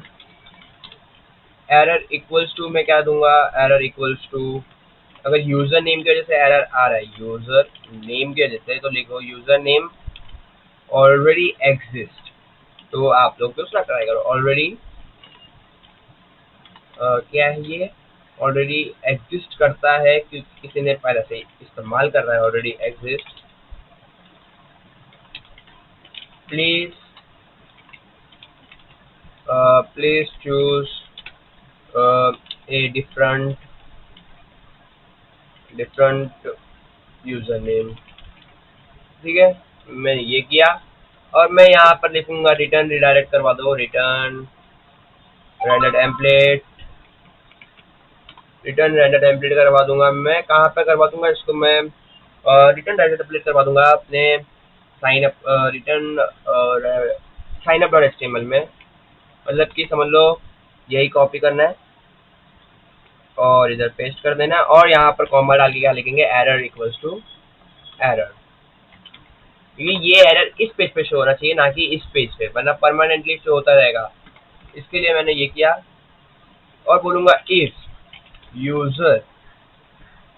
error equals to मैं क्या दूंगा, एरर इक्वल्स टू, अगर यूजर नेम की वजह से एरर आ रहा है, यूजर नेम की वजह से, तो लिखो यूजर नेम ऑलरेडी एग्जिस्ट। तो आप लोग दूसरा ट्राई करो, ऑलरेडी क्या है ये, ऑलरेडी एग्जिस्ट करता है क्योंकि किसी ने पहले से इस्तेमाल कर रहा है, already exist. Please please choose a different user name, ठीक है। मैंने ये किया और मैं यहाँ पर लिखूंगा रिटर्न रिडायरेक्ट करवा दो, return render template, return render template करवा दूंगा। मैं कहाँ पे करवा दूंगा इसको, मैं रिटर्न रेंडर टेम्पलेट करवा दूंगा अपने sign up, return sign up dot HTML में, मतलब कि समझ लो यही कॉपी करना है और इधर पेस्ट कर देना है। और यहाँ पर कॉमा डाल के क्या लिखेंगे, एरर इक्वल्स टू एरर, क्योंकि ये एरर इस पेज पे शो होना चाहिए ना कि इस पेज पे, वरना परमानेंटली शो होता रहेगा। इसके लिए मैंने ये किया और बोलूंगा इफ यूजर,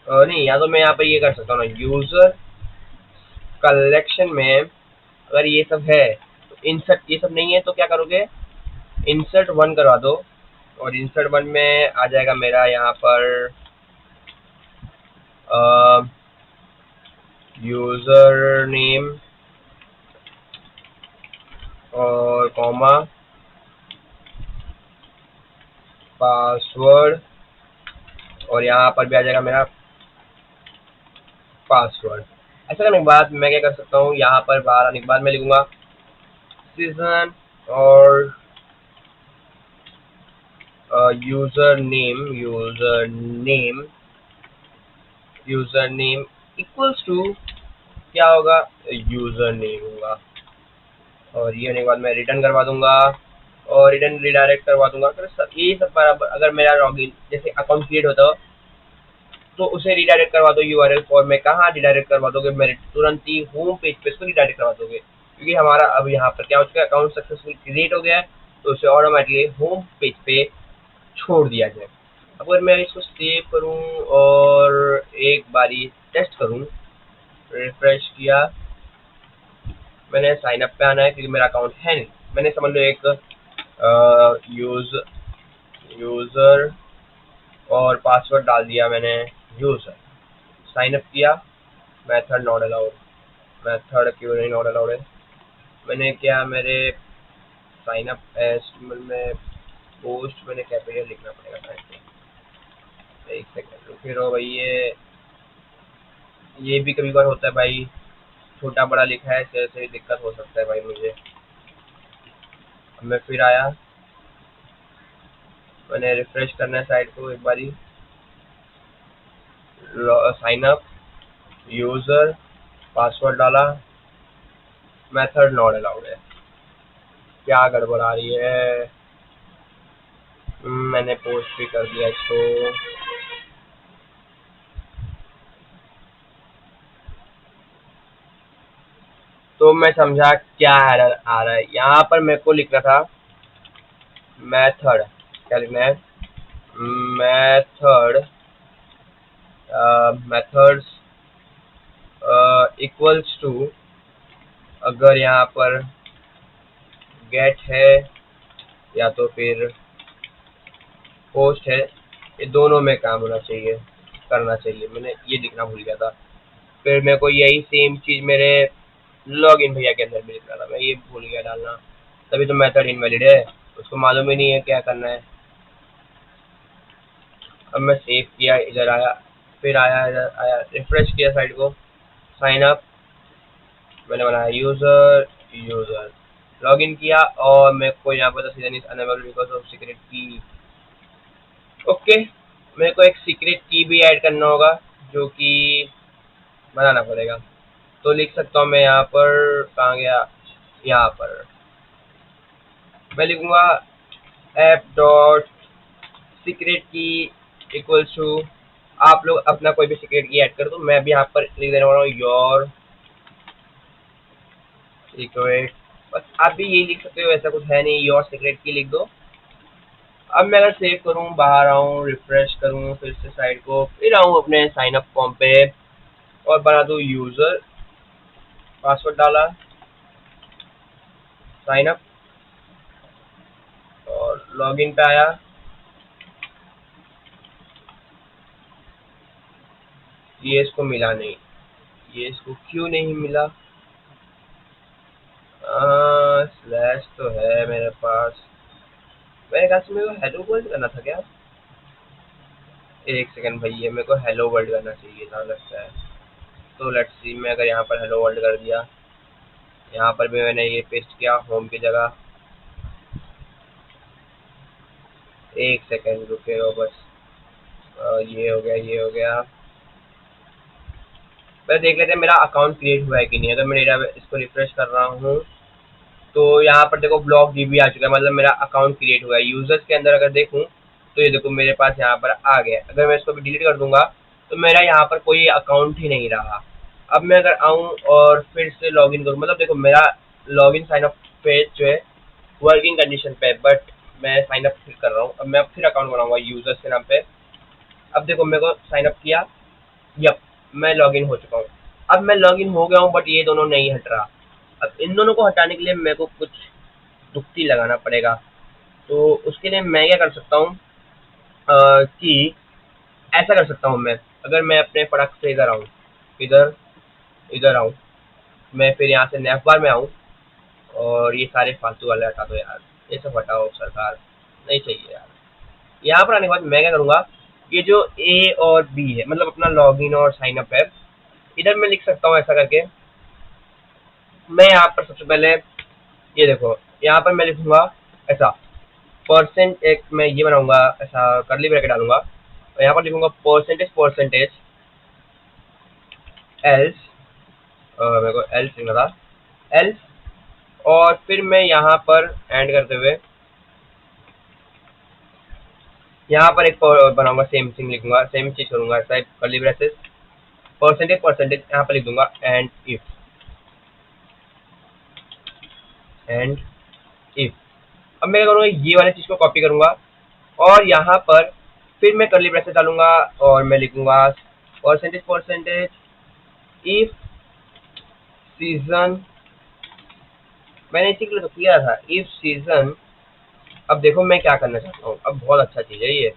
नहीं, या तो मैं यहाँ पर ये कर सकता हूँ ना, यूजर कलेक्शन में अगर ये सब है तो इंसर्ट, ये सब नहीं है तो क्या करोगे, इंसर्ट वन करवा दो, और इंसर्ट वन में आ जाएगा मेरा यहाँ पर यूजर नेम और कॉमा पासवर्ड, और यहाँ पर भी आ जाएगा मेरा पासवर्ड। ऐसा करने के बाद मैं क्या कर सकता हूँ, यहाँ पर बाहर आने के बाद मैं लिखूंगा सीजन और यूजर नेम इक्वल्स टू क्या होगा, यूजर नेम होगा। और ये होने के बाद मैं रिटर्न करवा दूंगा और रिटर्न रिडायरेक्ट करवा दूंगा। अगर सब ये सब बराबर, अगर मेरा लॉगिन जैसे अकाउंट क्रिएट होता हो तो उसे रिडायरेक्ट करवा दो यूआरएल फॉर में। कहाँ रिडायरेक्ट करवा दोगे, मेरे तुरंत ही होम पेज पे इसको रिडायरेक्ट करवा दोगे, क्योंकि हमारा अब यहाँ पर क्या हो चुका है, अकाउंट सक्सेसफुल क्रिएट हो गया है, तो उसे ऑटोमेटिकली होम पेज पे छोड़ दिया जाए। अगर मैं इसको सेव करूँ और एक बारी टेस्ट करूँ, रिफ्रेश किया, मैंने साइन अप पे आना है क्योंकि मेरा अकाउंट है नहीं। मैंने समझ लो एक यूज़र और पासवर्ड डाल दिया मैंने यूज़र, साइन अप किया, मेथड नॉट अलाउड, मेथड क्यों नहीं नॉट अलाउड है, मैंने क्या मेरे साइन अप एज में पोस्ट मैंने कैपिटल लिखना पड़ेगा साइन पे। एक सेकंड रुके रहो भाई, ये भी कभी बार होता है भाई, छोटा बड़ा लिखा है इससे ऐसे दिक्कत हो सकता है भाई मुझे। अब मैं फिर आया, मैंने रिफ्रेश करना है साइट को एक बारी, साइन अप, यूज़र, पासवर्ड डाला, मेथड नॉट अलाउड है। क्या गड़बड़ आ रही है, मैंने पोस्ट भी कर दिया इसको। तो मैं समझा क्या एरर आ रहा है। यहाँ पर मेरे को लिखना था मेथड, क्या लिखना है, मेथड मेथड्स इक्वल्स टू, अगर यहाँ पर गेट है या तो फिर पोस्ट है, ये दोनों में काम होना चाहिए, करना चाहिए। मैंने ये लिखना भूल गया था। फिर मेरे को यही सेम चीज़ मेरे लॉगिन भैया के अंदर भी लिखना था, मैं ये भूल गया डालना, तभी तो मेथड इनवैलिड है, उसको मालूम ही नहीं है क्या करना है। अब मैं सेव किया, इधर आया, फिर आया, इधर आया, रिफ्रेश किया साइट को, साइन अप, मैंने बनाया यूज़र, लॉगिन किया, और मेरे को यहाँ पर season is unable because of secret की। ओके, मेरे को एक सीक्रेट की भी ऐड करना होगा जो कि बनाना पड़ेगा। तो लिख सकता हूँ मैं यहाँ पर, कहाँ गया, यहाँ पर मैं लिखूँगा ऐप डॉट सीक्रेट की इक्वल्स टू, आप लोग अपना कोई भी सीक्रेट की ऐड कर दो, मैं भी यहाँ पर लिख देने वाला हूँ योर सीक्रेट, बस आप भी यही लिख सकते हो, ऐसा कुछ है नहीं, योर सीक्रेट की लिख दो। अब मैं अगर सेव करूँ, बाहर आऊँ, रिफ्रेश करूँ फिर से साइट को, फिर आऊँ अपने साइन अप फॉर्म पे और बना दूँ यूज़र, पासवर्ड डाला, साइन अप और लॉगिन पे आया, ये इसको मिला नहीं, ये इसको क्यों नहीं मिला, स्लैश तो है मेरे पास, मेरे ख्याल से मेरे को हेलो वर्ल्ड करना था क्या, एक सेकंड भैया, मेरे को हेलो वर्ल्ड करना चाहिए था लगता है। तो लेट्स सी, मैं अगर यहाँ पर हेलो वर्ल्ड कर दिया, यहाँ पर भी मैंने ये पेस्ट किया होम की जगह, एक सेकंड रुके रहो बस, ये हो गया, ये हो गया। मैं देख लेते हैं मेरा अकाउंट क्रिएट हुआ है कि नहीं। अगर मैं इसको रिफ्रेश कर रहा हूँ तो यहाँ पर देखो ब्लॉक डीबी आ चुका है, मतलब मेरा अकाउंट क्रिएट हुआ है। यूजर्स के अंदर अगर देखूँ तो ये देखो मेरे पास यहाँ पर आ गया। अगर मैं इसको भी डिलीट कर दूंगा तो मेरा यहाँ पर कोई अकाउंट ही नहीं रहा। अब मैं अगर आऊँ और फिर से लॉगिन करूँ, मतलब देखो मेरा लॉगिन साइन अप पेज जो है वर्किंग कंडीशन पे, बट मैं साइन अप फिर कर रहा हूँ। अब मैं फिर अकाउंट बनाऊंगा यूजर्स के नाम पे। अब देखो मेरे को साइन अप किया, यप मैं लॉगिन हो चुका हूँ। अब मैं लॉगिन हो गया हूँ बट ये दोनों नहीं हट रहा। अब इन दोनों को हटाने के लिए मेरे को कुछ दुक्ति लगाना पड़ेगा। तो उसके लिए मैं क्या कर सकता हूँ कि ऐसा कर सकता हूँ मैं, अगर मैं अपने फटाक से इधर आऊँ, इधर इधर आऊँ, मैं फिर यहाँ से नेफ बार में आऊँ और ये सारे फालतू वाले हटा दो यार, ये सब हटाओ सरकार, नहीं चाहिए यार। यहाँ पर आने के बाद मैं क्या करूँगा, ये जो ए और बी है, मतलब अपना लॉगिन और साइन अप है, इधर मैं लिख सकता हूँ ऐसा करके। मैं यहाँ पर सबसे पहले ये देखो, यहाँ पर मैं लिखूंगा ऐसा परसेंट, एक मैं ये बनाऊंगा ऐसा करली ब्रैकेट डालूंगा और यहाँ पर लिखूंगा परसेंटेज परसेंटेज एल्स, मेरे को एल्स लिखना था, एल्स, और फिर मैं यहाँ पर एंड करते हुए यहाँ पर एक बनाऊंगा, सेम थिंग लिखूंगा, सेम चीज करूंगा ऐसा करली ब्रैकेट परसेंटेज परसेंटेज यहाँ पर लिख दूंगा एंड इफ। अब मैं क्या करूँगा, ये वाले चीज को कॉपी करूंगा और यहाँ पर फिर मैं करली ब्रैकेट डालूंगा और मैं लिखूंगा परसेंटेज परसेंटेज इफ सीजन, मैंने इसी के लिए तो किया था, इफ सीजन। अब देखो मैं क्या करना चाहता हूँ, अब बहुत अच्छा चीज है ये,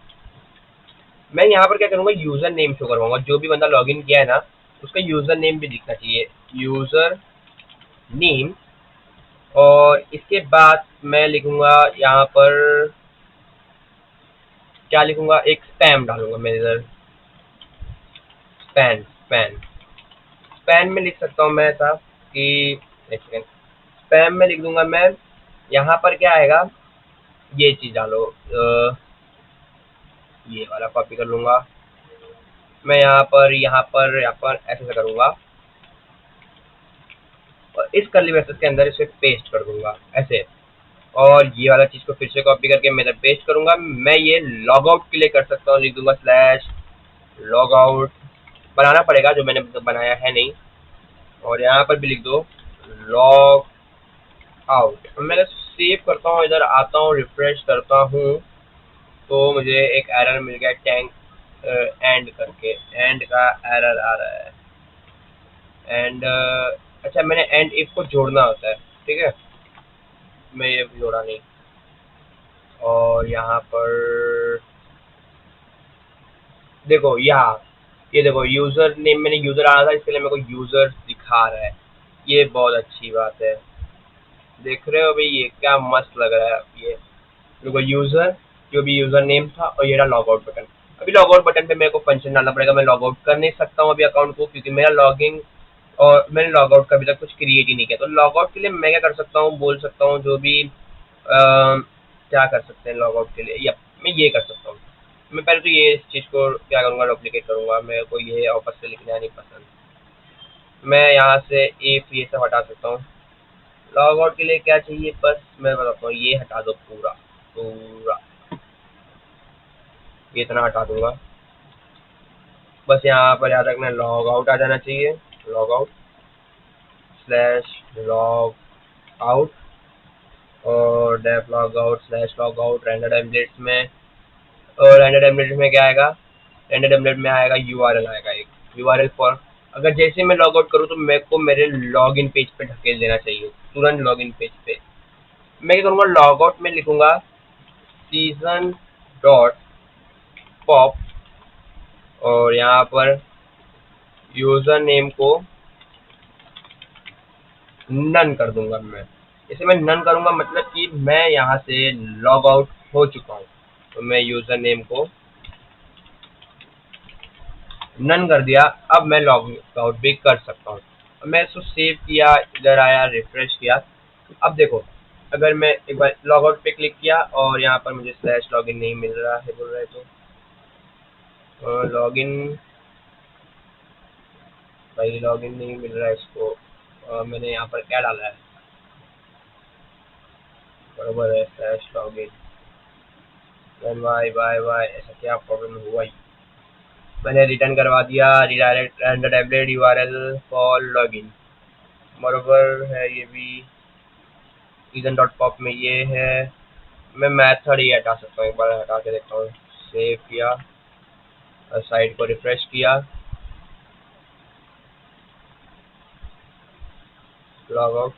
मैं यहाँ पर क्या करूँगा, यूजर नेम शो करवाऊंगा, जो भी बंदा लॉगिन किया है ना उसका यूजर नेम भी दिखना चाहिए, यूजर नेम। और इसके बाद मैं लिखूंगा यहाँ पर क्या लिखूंगा, एक स्पैम डालूंगा मैं इधर, स्पैन स्पैन स्पैन में लिख सकता हूँ मैं ऐसा कि एक सेकेंड, स्पैम में लिख दूंगा मैं, यहाँ पर क्या आएगा, ये चीज डालो, ये वाला कॉपी कर लूंगा मैं, यहाँ पर ऐसे से करूंगा और इस करली ब्रैकेट के अंदर इसे पेस्ट कर दूंगा ऐसे, और ये वाला चीज को फिर से कॉपी करके मैं इधर पेस्ट करूंगा। मैं ये लॉग आउट के लिए कर सकता हूँ, लिख दूंगा स्लैश लॉग आउट, बनाना पड़ेगा जो मैंने बनाया है नहीं, और यहाँ पर भी लिख दो लॉग आउट। मैं सेव करता हूँ, इधर आता हूँ, रिफ्रेश करता हूँ, तो मुझे एक एरर मिल गया, टैंक एंड करके, एंड का एरर आ रहा है, एंड अच्छा मैंने एंड इफ को जोड़ना होता है, ठीक है, मैं ये जोड़ा नहीं। और यहाँ पर देखो, यहाँ ये देखो यूजर नेम, मैंने यूजर आना था इसके लिए मेरे को यूजर दिखा रहा है, ये बहुत अच्छी बात है, देख रहे हो भाई ये क्या मस्त लग रहा है। अब ये देखो यूजर, जो भी यूजर नेम था, और ये रहा लॉग आउट बटन। अभी लॉग आउट बटन पे मेरे को फंक्शन डालना पड़ेगा, मैं लॉग आउट कर नहीं सकता हूँ अभी अकाउंट को, क्योंकि मेरा लॉगिंग और मैंने लॉग आउट का अभी तक कुछ क्रिएट ही नहीं किया। तो लॉग आउट के लिए मैं क्या कर सकता हूँ, बोल सकता हूँ जो भी क्या कर सकते हैं लॉग आउट के लिए, या मैं ये कर सकता हूँ, मैं पहले तो ये इस चीज़ को क्या करूँगा, डुप्लीकेट करूँगा, मेरे को ये वापस से लिखना नहीं पसंद, मैं यहाँ से इफ ये सब हटा सकता हूँ। लॉग आउट के लिए क्या चाहिए, बस मैं बताता हूँ, ये हटा दो पूरा पूरा, ये इतना हटा दूंगा, बस यहाँ पर याद रखना लॉग आउट आ जाना चाहिए, log out slash log out, और def log out slash log out render templates में, और रेंडर टेम्पलेट्स में क्या आएगा, रेंडर टेम्पलेट में आएगा यूआरएल, आएगा एक यूआरएल फॉर, अगर जैसे मैं लॉग आउट करूँ तो मेरे को मेरे लॉगिन पेज पे ढकेल देना चाहिए, तुरंत लॉगिन पेज पे। मैं क्या करूँगा, लॉग आउट में लिखूंगा सीजन डॉट पॉप, और यहाँ पर यूजर नेम को नन कर दूंगा मैं, इसे मैं नन करूंगा मतलब कि मैं यहाँ से लॉग आउट हो चुका हूँ, तो मैं यूजर नेम को नन कर दिया, अब मैं लॉग आउट भी कर सकता हूँ। मैं इसको सेव किया, इधर आया, रिफ्रेश किया, अब देखो अगर मैं एक बार लॉग आउट पे क्लिक किया और यहाँ पर मुझे स्लैश लॉगिन नहीं मिल रहा है बोल रहे, तो लॉगिन, भाई लॉगिन नहीं मिल रहा है इसको, मैंने यहाँ पर क्या डाला है, बरोबर है slash login, Y Y Y, ऐसा क्या प्रॉब्लम हुआ, मैंने रिटर्न करवा दिया, redirect render template URL for login, बरोबर है ये भी, सीजन डॉट पॉप में ये है, मैं मैथड ही हटा सकता हूँ, एक बार हटा के देखता हूँ, सेव किया, साइट को रिफ्रेश किया, लॉग आउट,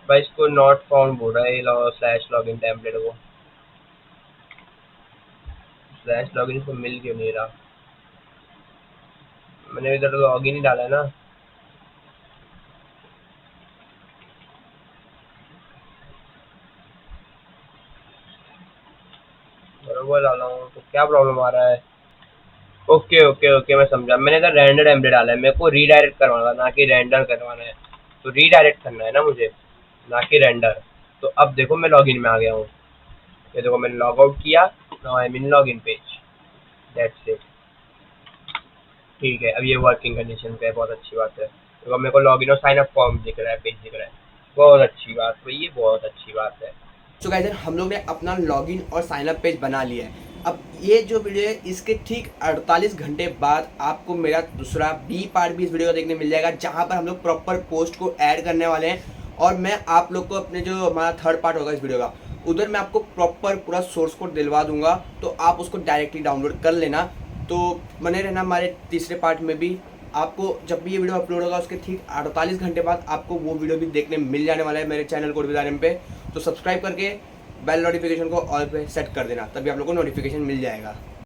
भाई इसको नॉट फाउंड बोल रहा है स्लैश लॉगिन टेम्पलेट को, स्लैश लॉगिन इसको मिल क्यों नहीं रहा? मैंने इधर लॉगिन ही डाला है ना। बरोबर डाला हूँ तो क्या प्रॉब्लम आ रहा है? ओके ओके ओके, मैं समझा। मैंने इधर रेंडर एमडी डाला है, मेरे को रीडायरेक्ट करवाना है, ना कि रेंडर करवाना है। तो रीडायरेक्ट करना है ना मुझे, ना कि रेंडर। तो अब देखो मैं लॉगिन में आ गया हूँ। ये देखो मैंने लॉग आउट किया, now I am in login page. That's it. ठीक है, अब ये वर्किंग कंडीशन पे है, बहुत अच्छी बात है। तो अब मेरे को लॉगिन और साइन अप फॉर्म दिख रहा है, पेज दिख रहा है। बहुत अच्छी बात भाई, ये बहुत अच्छी बात है। सो गाइस हम लोग ने अपना लॉगिन और साइन अप पेज बना लिया है। अब ये जो वीडियो है इसके ठीक 48 घंटे बाद आपको मेरा दूसरा बी पार्ट भी इस वीडियो को देखने मिल जाएगा, जहाँ पर हम लोग प्रॉपर पोस्ट को ऐड करने वाले हैं। और मैं आप लोग को अपने जो हमारा थर्ड पार्ट होगा इस वीडियो का, उधर मैं आपको प्रॉपर पूरा सोर्स कोड दिलवा दूंगा, तो आप उसको डायरेक्टली डाउनलोड कर लेना। तो बने रहना हमारे तीसरे पार्ट में भी। आपको जब भी ये वीडियो अपलोड होगा उसके ठीक 48 घंटे बाद आपको वो वीडियो भी देखने मिल जाने वाला है मेरे चैनल कोड विदारम पे। तो सब्सक्राइब करके बेल नोटिफिकेशन को ऑल पे सेट कर देना, तभी आप लोग को नोटिफिकेशन मिल जाएगा।